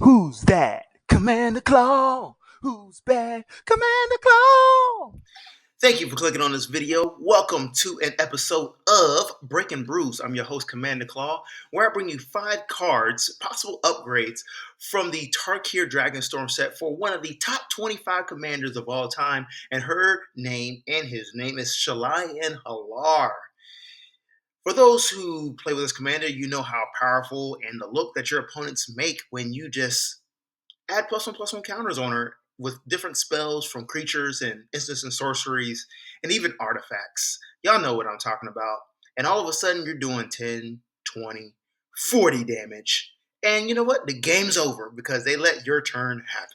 Who's that? Commander Claw. Who's bad? Commander Claw. Thank you for clicking on this video. Welcome to an episode of Breaking Brews. I'm your host, Commander Claw, where I bring you 5 cards, possible upgrades from the Tarkir Dragonstorm set for one of the top 25 commanders of all time, and his name is Shalai and Hallar. For those who play with this commander, you know how powerful and the look that your opponents make when you just add +1/+1 counters on her with different spells from creatures and instants and sorceries and even artifacts. Y'all know what I'm talking about. And all of a sudden you're doing 10, 20, 40 damage. And you know what? The game's over because they let your turn happen.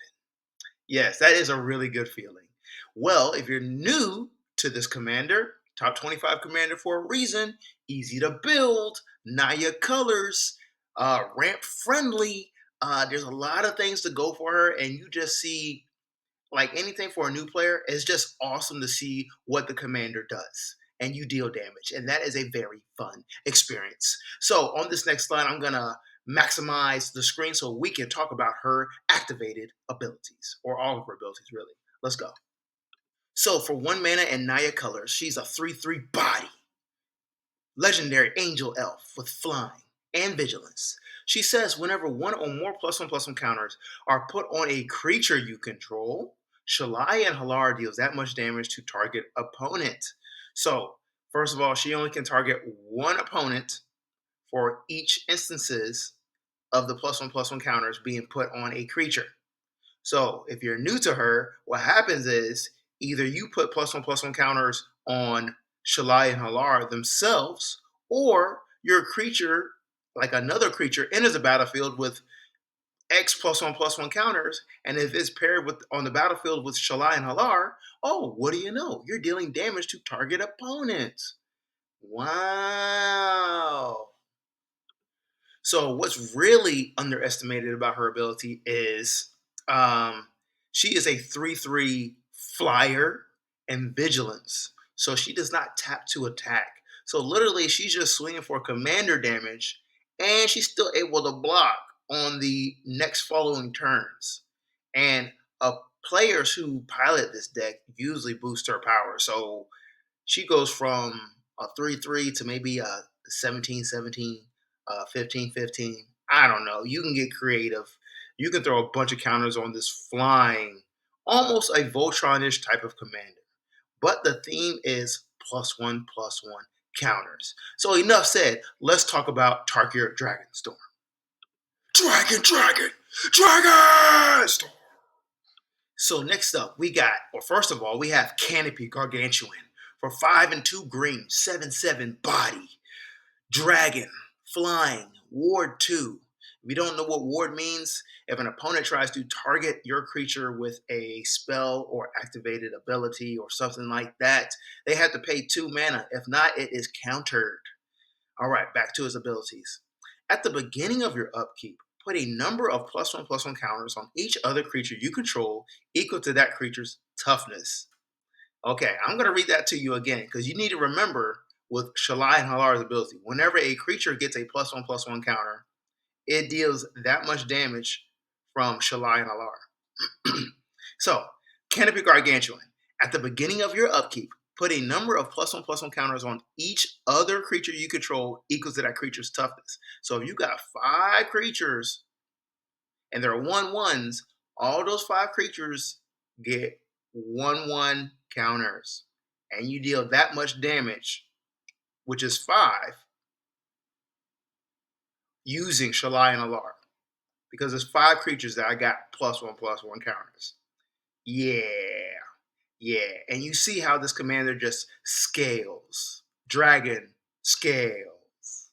Yes, that is a really good feeling. Well, if you're new to this commander, top 25 commander for a reason, easy to build, Naya colors, ramp friendly. There's a lot of things to go for her, and you just see like anything for a new player. It's just awesome to see what the commander does, and you deal damage, and that is a very fun experience. So on this next slide, I'm gonna maximize the screen so we can talk about her activated abilities, or all of her abilities, really. Let's go. So for 1 mana and Naya colors, she's a 3/3 body. Legendary angel elf with flying and vigilance. She says whenever one or more +1/+1 counters are put on a creature you control, Shalai and Hallar deals that much damage to target opponent. So, first of all, she only can target one opponent for each instances of the +1/+1 counters being put on a creature. So, if you're new to her, what happens is either you put +1/+1 counters on Shalai and Hallar themselves, or your creature, like another creature, enters the battlefield with X +1/+1 counters, and if it's paired with on the battlefield with Shalai and Hallar, oh, what do you know? You're dealing damage to target opponents. Wow. So what's really underestimated about her ability is um, she is a 3/3 flyer and vigilance. So she does not tap to attack. So literally, she's just swinging for commander damage, and she's still able to block on the next following turns. And players who pilot this deck usually boost her power. So she goes from a 3/3 to maybe a 17/17, 15/15. I don't know. You can get creative. You can throw a bunch of counters on this flying, almost a Voltron-ish type of commander. But the theme is +1/+1 counters. So enough said. Let's talk about Tarkir Dragonstorm. Dragonstorm! So next up, first of all, we have Canopy Gargantuan for 5 and 2 green, 7/7 body, dragon, flying, ward 2. If you don't know what ward means, if an opponent tries to target your creature with a spell or activated ability or something like that, they have to pay 2 mana. If not, it is countered. All right, back to his abilities. At the beginning of your upkeep, put a number of +1/+1 counters on each other creature you control equal to that creature's toughness. Okay, I'm going to read that to you again because you need to remember with Shalai and Hallar's ability, whenever a creature gets a +1/+1 counter, it deals that much damage from Shalai and Hallar. So, Canopy Gargantuan. At the beginning of your upkeep, put a number of +1/+1 counters on each other creature you control equals to that creature's toughness. So if you got 5 creatures and they're 1/1s, all those 5 creatures get 1/1 counters. And you deal that much damage, which is 5, using Shalai and Hallar. Because it's 5 creatures that I got +1/+1 counters. Yeah. Yeah, and you see how this commander just scales. Dragon scales.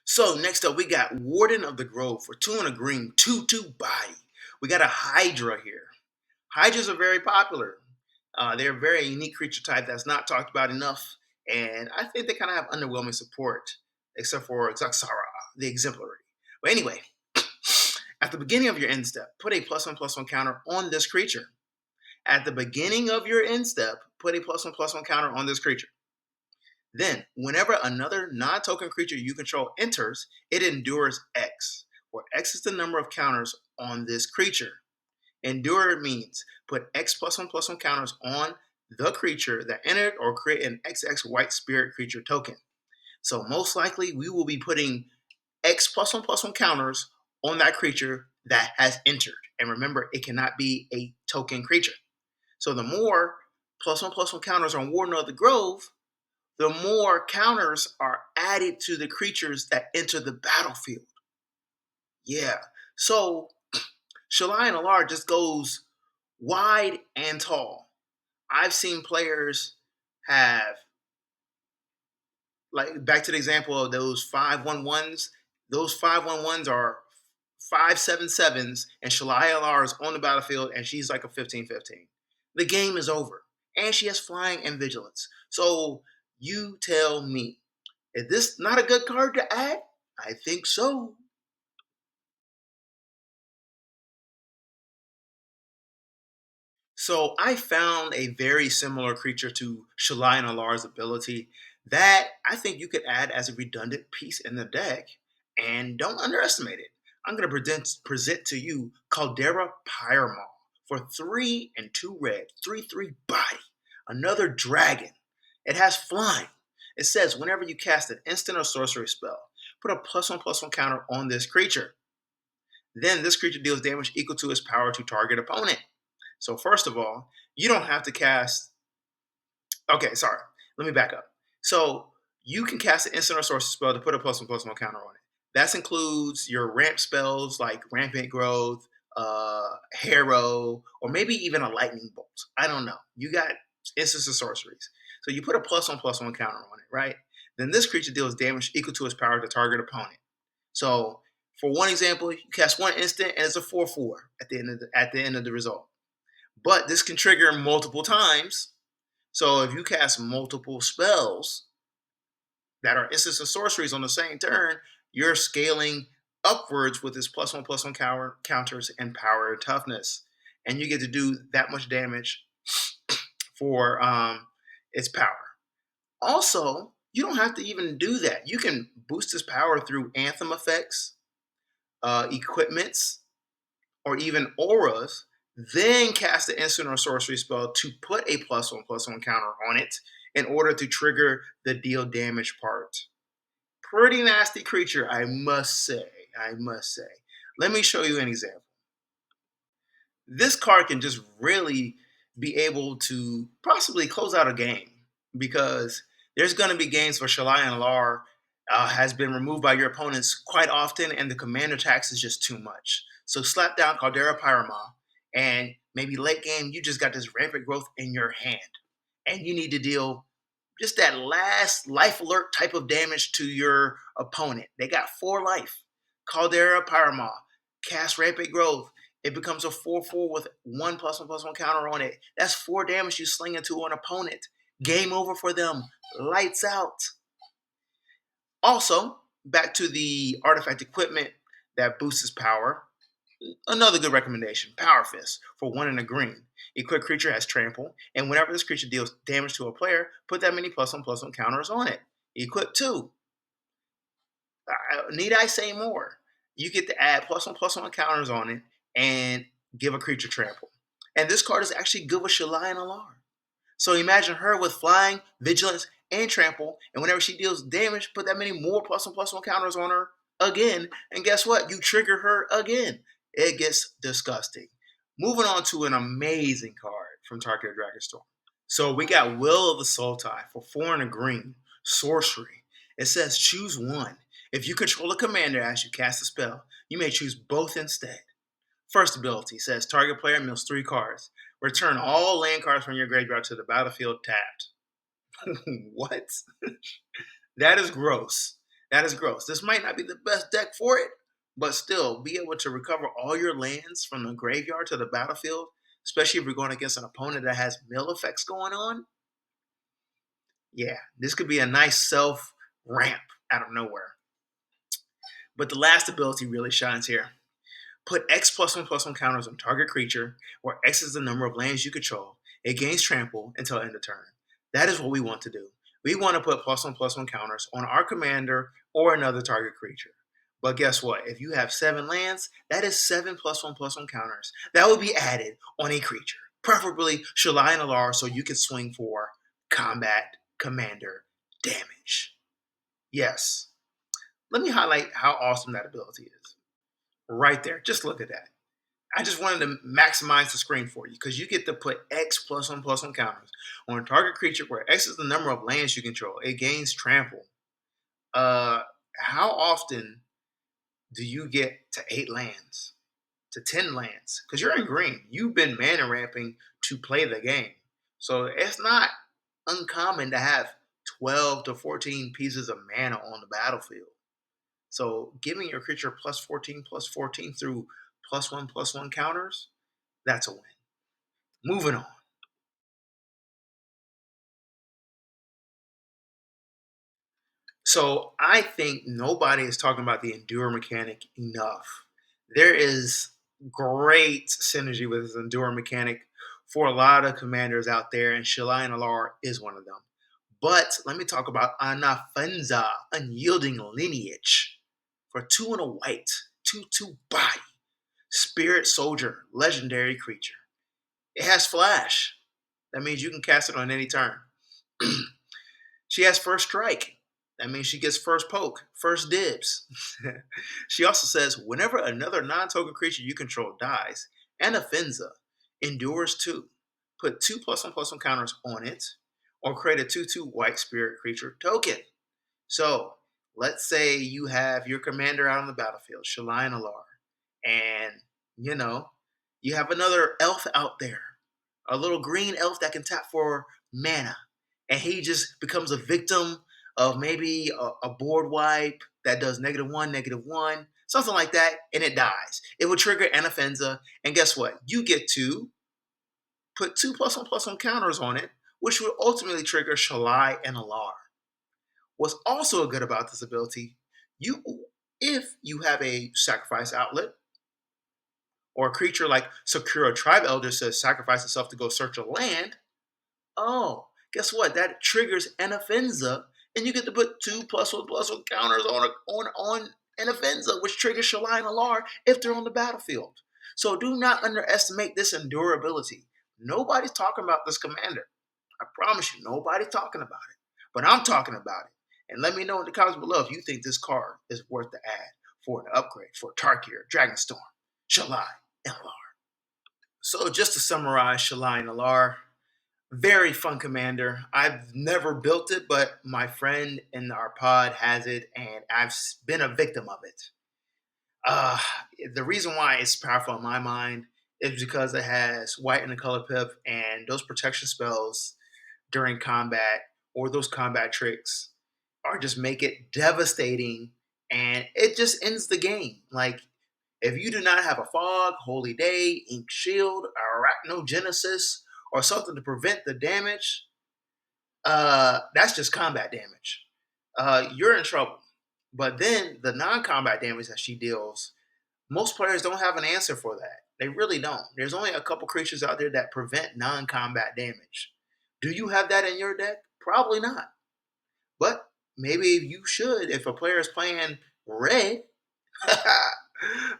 So next up, we got Warden of the Grove for 2 and a green, 2/2 body. We got a Hydra here. Hydras are very popular. They're a very unique creature type that's not talked about enough, and I think they kind of have underwhelming support, except for Zaxara, the Exemplary. But anyway, at the beginning of your end step, put a +1/+1 counter on this creature. At the beginning of your end step, put a +1/+1 counter on this creature. Then, whenever another non-token creature you control enters, it endures X, where X is the number of counters on this creature. Endure means put X +1/+1 counters on the creature that entered or create an XX white spirit creature token. So most likely we will be putting X +1/+1 counters on that creature that has entered. And remember, it cannot be a token creature. So the more +1/+1 counters on Warden of the Grove, the more counters are added to the creatures that enter the battlefield. Yeah. So Shalai and Hallar just goes wide and tall. I've seen players have, like, back to the example of those 5/1/1s. Those 5/1/1s are 5/7/7s, and Shalai and Hallar is on the battlefield, and she's like a 15/15. The game is over, and she has flying and vigilance. So you tell me, is this not a good card to add? I think so. So I found a very similar creature to Shalai and Alar's ability that I think you could add as a redundant piece in the deck, and don't underestimate it. I'm going to present to you Caldera Pyramol for 3 and 2 red, 3/3 body, another dragon. It has flying. It says whenever you cast an instant or sorcery spell, put a +1/+1 counter on this creature. Then this creature deals damage equal to its power to target opponent. So first of all, you don't have to cast. Okay, sorry. Let me back up. So you can cast an instant or sorcery spell to put a +1/+1 counter on it. That includes your ramp spells like Rampant Growth, Harrow, or maybe even a Lightning Bolt. I don't know. You got instants of sorceries. So you put a +1/+1 counter on it, right? Then this creature deals damage equal to its power to target opponent. So for one example, you cast one instant and it's a 4/4 at the end of the result. But this can trigger multiple times. So if you cast multiple spells that are instants and sorceries on the same turn, you're scaling upwards with this +1/+1 counters and power and toughness. And you get to do that much damage for its power. Also, you don't have to even do that. You can boost its power through anthem effects, equipments, or even auras, then cast the instant or sorcery spell to put a +1/+1 counter on it in order to trigger the deal damage part. Pretty nasty creature, I must say. I must say. Let me show you an example. This card can just really be able to possibly close out a game because there's going to be games where Shalai and Lar has been removed by your opponents quite often, and the commander tax is just too much. So slap down Caldera Pyrama, and maybe late game you just got this rampant growth in your hand, and you need to deal just that last life alert type of damage to your opponent. They got 4 life. Caldera Pyrama, cast rampant growth. It becomes a 4/4 with 1 +1/+1 counter on it. That's 4 damage you sling into an opponent. Game over for them. Lights out. Also, back to the artifact equipment that boosts his power. Another good recommendation, Power Fist for 1 and a green. Equipped creature has trample, and whenever this creature deals damage to a player, put that many +1/+1 counters on it. Equip 2. Need I say more? You get to add +1/+1 counters on it and give a creature trample. And this card is actually good with Shalai and Alarm. So imagine her with flying, vigilance, and trample, and whenever she deals damage, put that many more +1/+1 counters on her again, and guess what? You trigger her again. It gets disgusting. Moving on to an amazing card from Tarkir Dragonstorm. So we got Will of the Sultai for 4 and a green. Sorcery. It says choose one. If you control a commander as you cast a spell, you may choose both instead. First ability says target player mills 3 cards. Return all land cards from your graveyard to the battlefield tapped. What? That is gross. That is gross. This might not be the best deck for it, but still, be able to recover all your lands from the graveyard to the battlefield, especially if you're going against an opponent that has mill effects going on. Yeah, this could be a nice self ramp out of nowhere. But the last ability really shines here. Put X +1/+1 counters on target creature, where X is the number of lands you control. It gains trample until end of turn. That is what we want to do. We want to put +1/+1 counters on our commander or another target creature. But guess what? If you have 7 lands, that is 7 +1/+1 counters. That will be added on a creature. Preferably Shalai and Hallar, so you can swing for combat commander damage. Yes. Let me highlight how awesome that ability is. Right there. Just look at that. I just wanted to maximize the screen for you because you get to put X +1/+1 counters on a target creature where X is the number of lands you control. It gains trample. How often do you get to 8 lands, to 10 lands? Because you're in green. You've been mana ramping to play the game. So it's not uncommon to have 12 to 14 pieces of mana on the battlefield. So giving your creature +14/+14 through +1/+1 counters, that's a win. Moving on. So I think nobody is talking about the endure mechanic enough. There is great synergy with this endure mechanic for a lot of commanders out there, and Shalai and Hallar is one of them. But let me talk about Anafenza, Unyielding Lineage. For 2 and a white, 2/2 body, spirit soldier, legendary creature. It has flash. That means you can cast it on any turn. She has first strike. That means she gets first poke, first dibs. She also says whenever another non-token creature you control dies, Anafenza endures 2. Put 2 +1/+1 counters on it, or create a 2/2 white spirit creature token. So let's say you have your commander out on the battlefield, Shalai and Hallar, and you know you have another elf out there, a little green elf that can tap for mana, and he just becomes a victim of maybe a board wipe that does -1, -1, something like that, and it dies. It would trigger Anafenza, and guess what? You get to put 2 +1/+1 counters on it, which would ultimately trigger Shalai and Hallar. What's also good about this ability, you if you have a sacrifice outlet, or a creature like Sakura Tribe Elder says sacrifice itself to go search a land, oh, guess what? That triggers Anafenza, and you get to put 2 +1/+1 counters on Anafenza, which triggers Shalai and Hallar if they're on the battlefield. So do not underestimate this endurability. Nobody's talking about this commander. I promise you, nobody's talking about it. But I'm talking about it. And let me know in the comments below if you think this card is worth the add for an upgrade for Tarkir, Dragonstorm, Shalai, and Hallar. So just to summarize Shalai and Hallar, very fun commander. I've never built it, but my friend in our pod has it, and I've been a victim of it. Uh, the reason why it's powerful in my mind is because it has white in the color pip, and those protection spells during combat or those combat tricks are just make it devastating, and it just ends the game. Like if you do not have a fog, holy day, ink shield, arachnogenesis, or something to prevent the damage, that's just combat damage. You're in trouble. But then the non-combat damage that she deals, most players don't have an answer for that. They really don't. There's only a couple creatures out there that prevent non-combat damage. Do you have that in your deck? Probably not. But maybe you should if a player is playing red.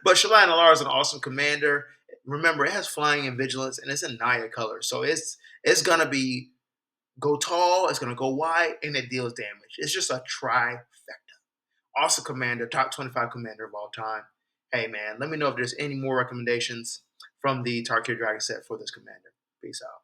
But Shalai and Hallar is an awesome commander. Remember, it has flying and vigilance, and it's in Naya color. So it's gonna be go tall, it's gonna go wide, and it deals damage. It's just a trifecta. Awesome commander, top 25 commander of all time. Hey man, let me know if there's any more recommendations from the Tarkir Dragon set for this commander. Peace out.